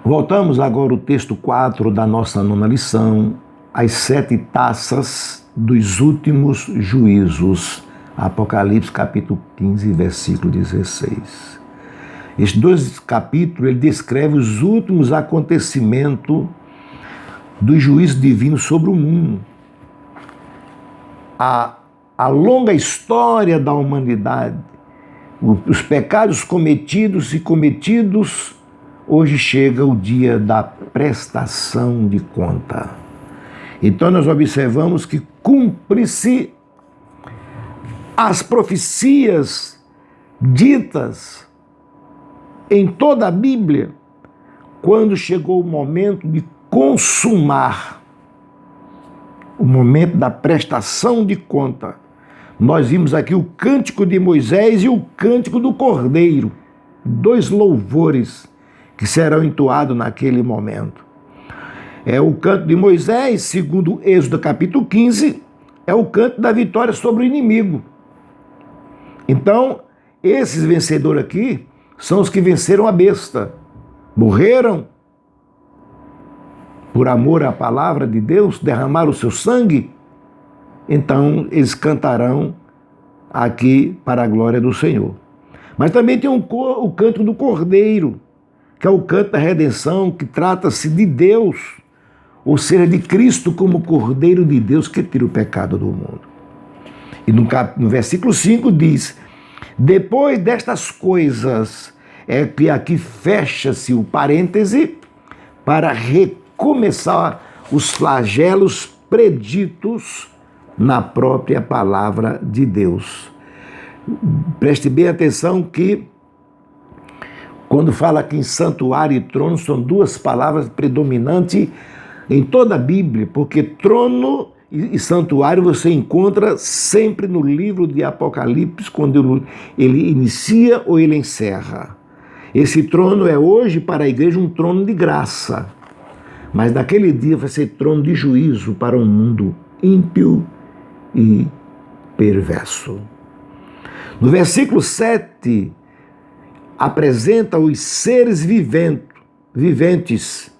Voltamos agora ao texto 4 da nossa nona lição, as 7 taças dos últimos juízos. Apocalipse capítulo 15, versículo 16. Estes 2 capítulos ele descreve os últimos acontecimentos do juízo divino sobre o mundo. A longa história da humanidade, os pecados cometidos e cometidos, hoje chega o dia da prestação de conta. Então nós observamos que cumpre-se as profecias ditas em toda a Bíblia quando chegou o momento de consumar, o momento da prestação de conta. Nós vimos aqui o cântico de Moisés e o cântico do Cordeiro, 2 louvores que serão entoados naquele momento. É o canto de Moisés, segundo Êxodo capítulo 15, é o canto da vitória sobre o inimigo. Então, esses vencedores aqui são os que venceram a besta, morreram por amor à palavra de Deus, derramaram o seu sangue. Então, eles cantarão aqui para a glória do Senhor. Mas também tem o canto do Cordeiro, que é o canto da redenção, que trata-se de Deus, ou seja, de Cristo como Cordeiro de Deus que tira o pecado do mundo. E no versículo 5 diz: depois destas coisas, é que aqui fecha-se o parêntese para recomeçar os flagelos preditos na própria palavra de Deus. Preste bem atenção que quando fala aqui em santuário e trono, são 2 palavras predominantes em toda a Bíblia, porque trono e santuário você encontra sempre no livro de Apocalipse, quando ele inicia ou ele encerra. Esse trono é hoje para a igreja um trono de graça, mas naquele dia vai ser trono de juízo para um mundo ímpio e perverso. No versículo 7, apresenta os seres viventes,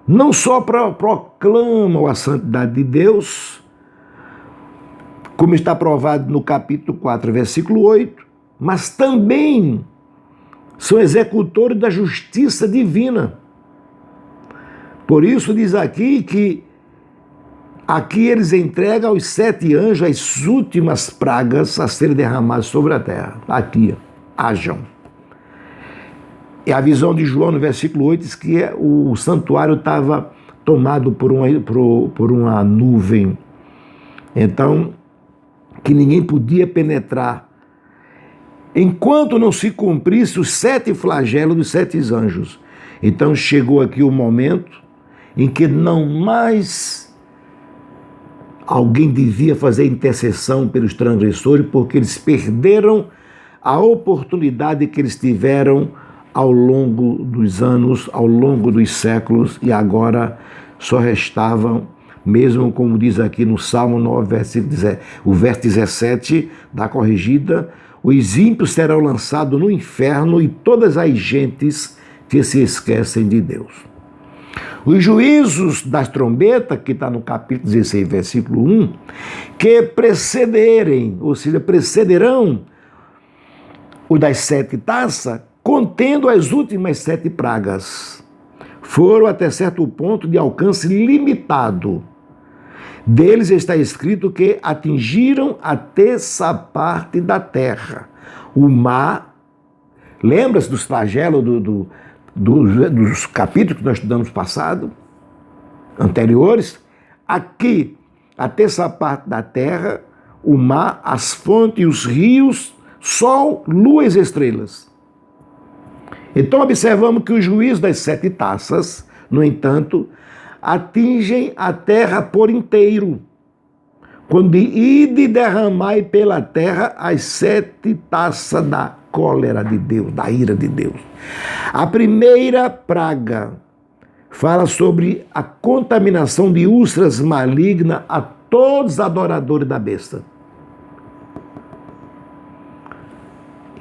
não só proclamam a santidade de Deus, como está provado no capítulo 4, versículo 8, mas também são executores da justiça divina. Por isso diz aqui que aqui eles entregam aos 7 anjos as últimas pragas a serem derramadas sobre a terra. Aqui, hajam. E a visão de João no versículo 8 diz que o santuário estava tomado por uma nuvem. Então, que ninguém podia penetrar, enquanto não se cumprisse os 7 flagelos dos 7 anjos. Então chegou aqui o momento em que não mais alguém devia fazer intercessão pelos transgressores, porque eles perderam a oportunidade que eles tiveram ao longo dos anos, ao longo dos séculos, e agora só restavam, mesmo como diz aqui no Salmo 9, o verso 17 da corrigida, os ímpios serão lançados no inferno e todas as gentes que se esquecem de Deus. Os juízos das trombetas, que está no capítulo 16, versículo 1, que precederem, ou seja, precederão o das 7 taças, contendo as últimas 7 pragas, foram até certo ponto de alcance limitado. Deles está escrito que atingiram a terça parte da terra. O mar, lembra-se dos flagelos dos capítulos que nós estudamos anteriores? Aqui, a terça parte da terra, o mar, as fontes, os rios, sol, lua e estrelas. Então observamos que o juízo das 7 taças, no entanto, atingem a terra por inteiro, quando ide derramai pela terra as 7 taças da cólera de Deus, da ira de Deus. A primeira praga fala sobre a contaminação de úlceras malignas a todos os adoradores da besta.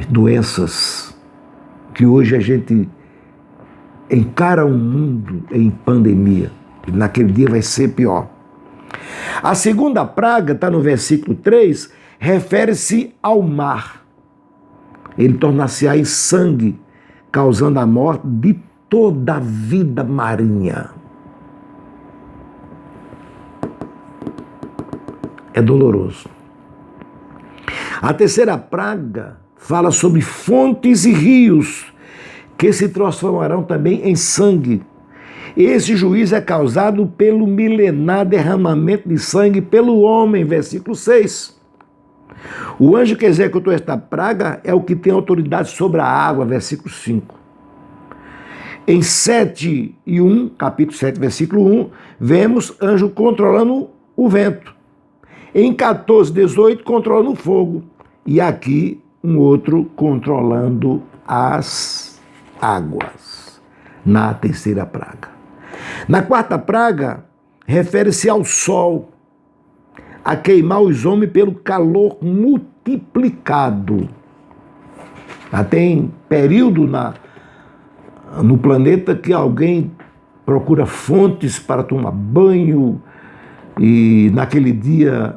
Doenças que hoje a gente encara um mundo em pandemia. E naquele dia vai ser pior. A segunda praga, está no versículo 3, refere-se ao mar. Ele tornar-se-á em sangue, causando a morte de toda a vida marinha. É doloroso. A terceira praga fala sobre fontes e rios que se transformarão também em sangue. Esse juízo é causado pelo milenar derramamento de sangue pelo homem, versículo 6. O anjo que executou esta praga é o que tem autoridade sobre a água, versículo 5. Em 7:1, capítulo 7, versículo 1, vemos anjo controlando o vento. Em 14:18, controlando o fogo. E aqui, um outro controlando as águas, na terceira praga. Na quarta praga, refere-se ao sol, a queimar os homens pelo calor multiplicado. Já tem período no planeta que alguém procura fontes para tomar banho, e naquele dia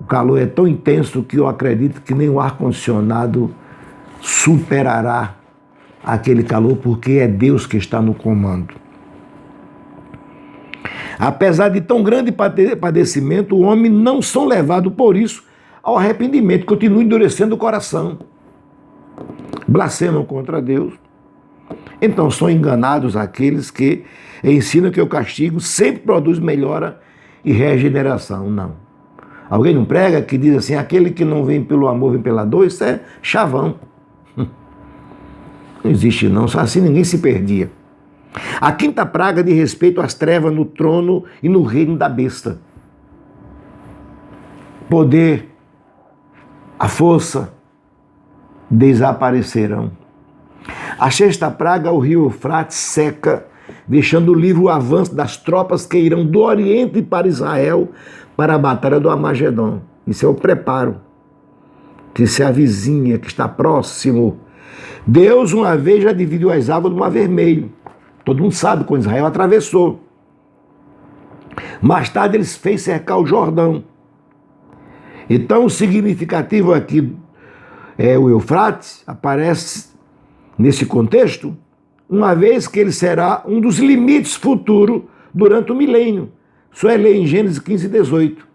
o calor é tão intenso que eu acredito que nem o ar-condicionado superará aquele calor, porque é Deus que está no comando. Apesar de tão grande padecimento, o homem não são levados por isso ao arrependimento, continua endurecendo o coração, blasfemam contra Deus. Então são enganados aqueles que ensinam que o castigo sempre produz melhora e regeneração. Não. Alguém não prega que diz assim, aquele que não vem pelo amor, vem pela dor, isso é chavão. Não existe não, só assim ninguém se perdia. A quinta praga diz respeito às trevas no trono e no reino da besta. Poder, a força desaparecerão. A sexta praga, o rio Eufrates seca, deixando livre o avanço das tropas que irão do Oriente para Israel para a batalha do Armagedon. Isso é o preparo que se avizinha, que está próximo. Deus uma vez já dividiu as águas do Mar Vermelho. Todo mundo sabe quando Israel atravessou. Mais tarde eles fez cercar o Jordão. Então o significativo aqui é o Eufrates, aparece nesse contexto, uma vez que ele será um dos limites futuros durante o milênio. Só é ler em Gênesis 15:18.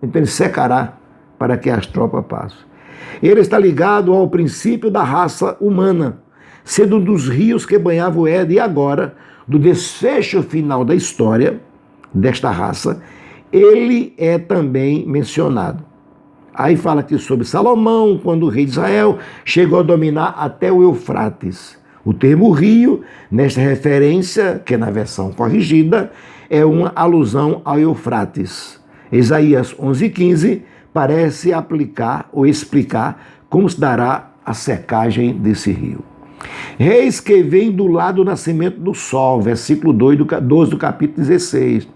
Então ele secará para que as tropas passem. Ele está ligado ao princípio da raça humana, sendo um dos rios que banhava o Éden, e agora, do desfecho final da história desta raça, ele é também mencionado. Aí fala aqui sobre Salomão, quando o rei de Israel chegou a dominar até o Eufrates. O termo rio, nesta referência, que é na versão corrigida, é uma alusão ao Eufrates. Isaías 11:15 parece aplicar ou explicar como se dará a secagem desse rio. Reis que vem do lado do nascimento do sol, versículo 12 do capítulo 16.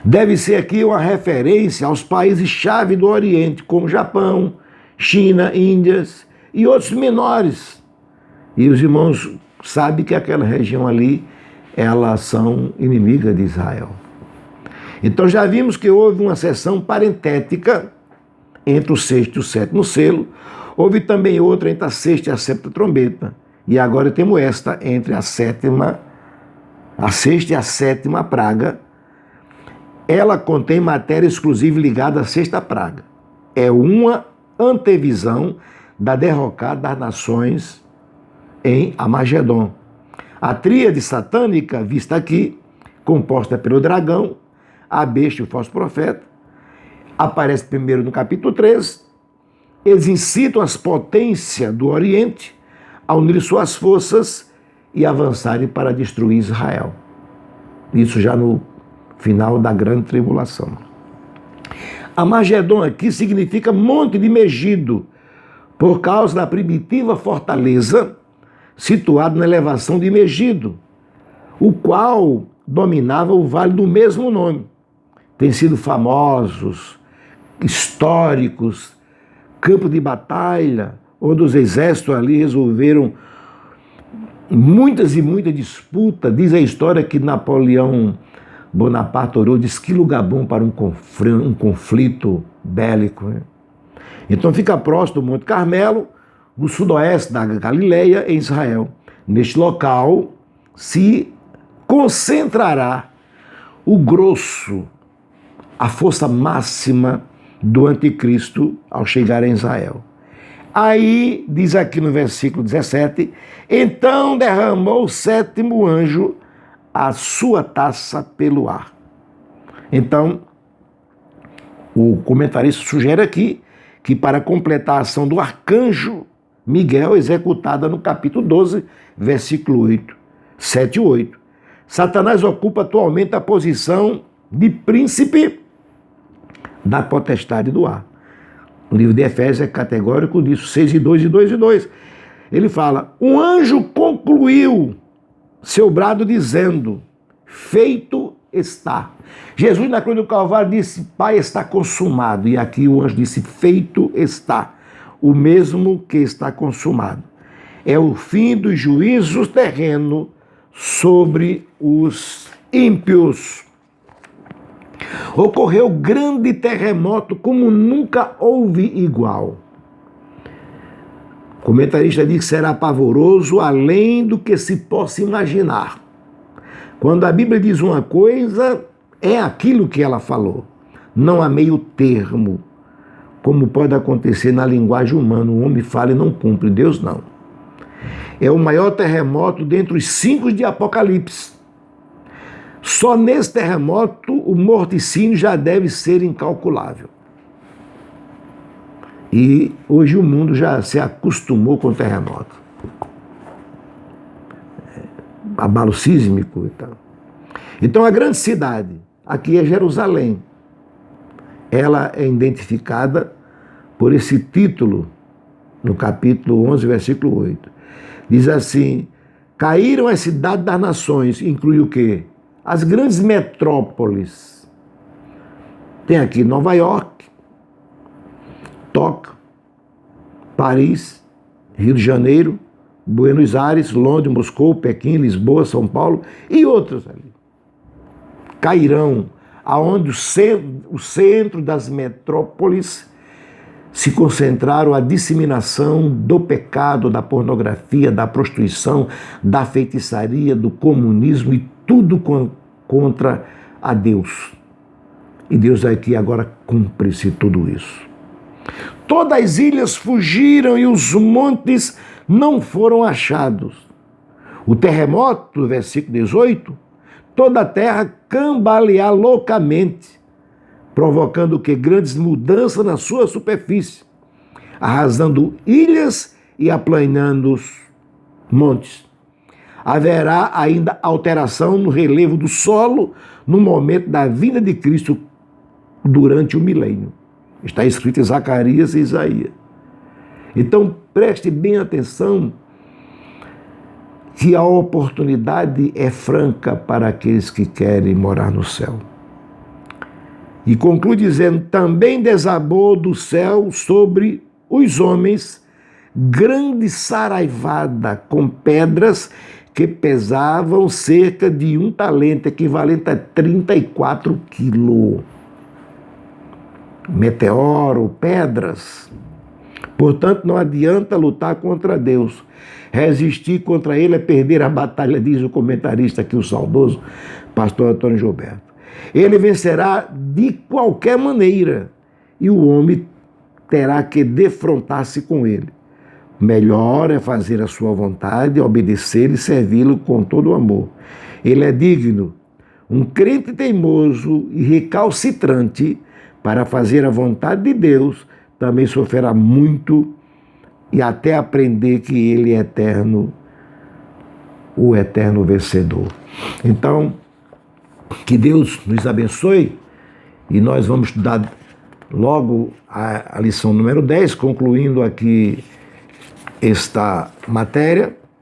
Deve ser aqui uma referência aos países-chave do Oriente, como Japão, China, Índias e outros menores. E os irmãos sabem que aquela região ali, elas são inimigas de Israel. Então já vimos que houve uma seção parentética entre o sexto e o sétimo selo. Houve também outra entre a sexta e a sétima trombeta. E agora temos esta entre a sexta e a sétima praga. Ela contém matéria exclusiva ligada à sexta praga. É uma antevisão da derrocada das nações em Armagedon. A tríade satânica, vista aqui, composta pelo dragão, a besta e o falso profeta, aparece primeiro no capítulo 13. Eles incitam as potências do Oriente a unir suas forças e avançarem para destruir Israel. Isso já no final da grande tribulação. Armagedon aqui significa monte de Megido, por causa da primitiva fortaleza situada na elevação de Megido, o qual dominava o vale do mesmo nome. Tem sido famosos, históricos, campo de batalha, onde os exércitos ali resolveram muitas e muitas disputas. Diz a história que Napoleão Bonaparte orou, diz que lugar bom para um conflito bélico, né? Então fica próximo do Monte Carmelo, no sudoeste da Galileia, em Israel. Neste local se concentrará o grosso, a força máxima do anticristo ao chegar em Israel. Aí, diz aqui no versículo 17, então derramou o sétimo anjo a sua taça pelo ar. Então, o comentarista sugere aqui que para completar a ação do arcanjo Miguel, executada no capítulo 12, versículo 8, 7 e 8, Satanás ocupa atualmente a posição de príncipe da potestade do ar. O livro de Efésios é categórico disso, 6 e 2 e 2 e 2. Ele fala, um anjo concluiu seu brado dizendo, feito está. Jesus na cruz do Calvário disse, Pai, está consumado. E aqui o anjo disse, feito está. O mesmo que está consumado. É o fim dos juízos terrenos sobre os ímpios. Ocorreu grande terremoto como nunca houve igual. O comentarista diz que será pavoroso além do que se possa imaginar. Quando a Bíblia diz uma coisa, é aquilo que ela falou. Não há meio termo, como pode acontecer na linguagem humana. O homem fala e não cumpre, Deus não. É o maior terremoto dentre os 5 de Apocalipse. Só nesse terremoto o morticínio já deve ser incalculável. E hoje o mundo já se acostumou com o terremoto. Abalo sísmico e tal. Então a grande cidade, aqui é Jerusalém, ela é identificada por esse título, no capítulo 11, versículo 8. Diz assim, caíram as cidades das nações, inclui o quê? As grandes metrópoles. Tem aqui Nova York, Tóquio, Paris, Rio de Janeiro, Buenos Aires, Londres, Moscou, Pequim, Lisboa, São Paulo e outros ali. Cairão, aonde o centro das metrópoles se concentraram a disseminação do pecado, da pornografia, da prostituição, da feitiçaria, do comunismo e tudo contra a Deus. E Deus aqui agora cumpre-se tudo isso. Todas as ilhas fugiram e os montes não foram achados. O terremoto, versículo 18, toda a terra cambalear loucamente, provocando o que? Grandes mudanças na sua superfície, arrasando ilhas e aplanando os montes. Haverá ainda alteração no relevo do solo no momento da vinda de Cristo durante o milênio. Está escrito em Zacarias e Isaías. Então preste bem atenção que a oportunidade é franca para aqueles que querem morar no céu. E conclui dizendo, também desabou do céu sobre os homens grande saraivada com pedras que pesavam cerca de 1 talento, equivalente a 34 quilos. Meteoro, pedras. Portanto, não adianta lutar contra Deus. Resistir contra ele é perder a batalha, diz o comentarista aqui, o saudoso pastor Antônio Gilberto. Ele vencerá de qualquer maneira e o homem terá que defrontar-se com ele. Melhor é fazer a sua vontade, obedecer e servi-lo com todo o amor. Ele é digno. Um crente teimoso e recalcitrante para fazer a vontade de Deus também sofrerá muito e até aprender que ele é eterno, o eterno vencedor. Então, que Deus nos abençoe e nós vamos estudar logo a lição número 10, concluindo aqui esta matéria.